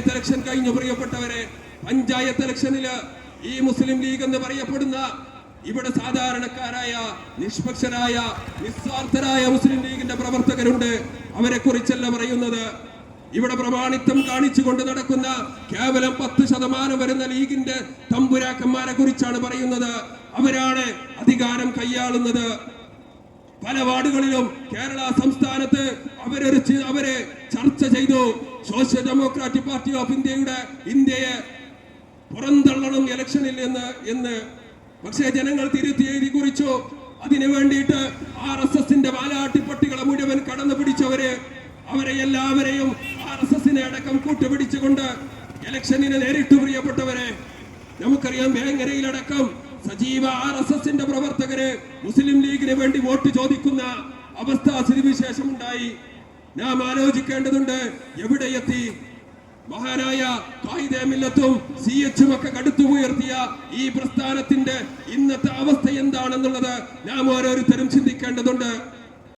Panchayat election കഴിഞ്ഞു. പ്രിയപ്പെട്ടവരെ, പഞ്ചായത്ത് ഇലക്ഷനില് ഈ മുസ്ലിം ലീഗ് എന്ന് പറയപ്പെടുന്ന ഇവിടെ സാധാരണക്കാരായ നിഷ്പക്ഷരായ നിസ്വാർത്ഥരായ മുസ്ലിം ലീഗിന്റെ പ്രവർത്തകരുണ്ട്. അവരെ കുറിച്ചല്ല പറയുന്നത്. ഇവിടെ പ്രമാണിത്വം കാണിച്ചുകൊണ്ട് നടക്കുന്ന കേവലം 10% വരുന്ന ലീഗിന്റെ തമ്പുരാക്കന്മാരെ കുറിച്ചാണ് പറയുന്നത്. അവരാണ് അധികാരം കൈയാളുന്നത്. പല വാർഡുകളിലും കേരള സംസ്ഥാനത്ത് അവരെ ചർച്ച ചെയ്തു. സോഷ്യൽ ഡെമോക്രാറ്റിക് പാർട്ടി ഓഫ് ഇന്ത്യയെ പുറന്തള്ളണം ഇലക്ഷനിൽ എന്ന് പക്ഷേ ജനങ്ങൾ തിരുത്തി എഴുതി കുറിച്ചു. അതിനു വേണ്ടിയിട്ട് RSSന്റെ വാലാട്ടിപ്പട്ടികളെ മുഴുവൻ കടന്നു പിടിച്ചവരെ എല്ലാവരെയും RSSനെ അടക്കം കൂട്ടുപിടിച്ചുകൊണ്ട് ഇലക്ഷനിനെ നേരിട്ടു. പ്രിയപ്പെട്ടവരെ, നമുക്കറിയാം വേങ്ങരയിലടക്കം സജീവ RSSന്റെ പ്രവർത്തകര് മുസ്ലിം ലീഗിന് വേണ്ടി വോട്ട് ചോദിക്കുന്ന അവസ്ഥാസ്ഥിതിവിശേഷം ഉണ്ടായി. നാം ആലോചിക്കേണ്ടതുണ്ട്, എവിടെ എത്തി? മഹാനായ ഖായിദെ മില്ലത്തും CH ഒക്കെ കടുത്തുയർത്തിയ ഈ പ്രസ്ഥാനത്തിന്റെ ഇന്നത്തെ അവസ്ഥ എന്താണെന്നുള്ളത് നാം ഓരോരുത്തരും ചിന്തിക്കേണ്ടതുണ്ട്.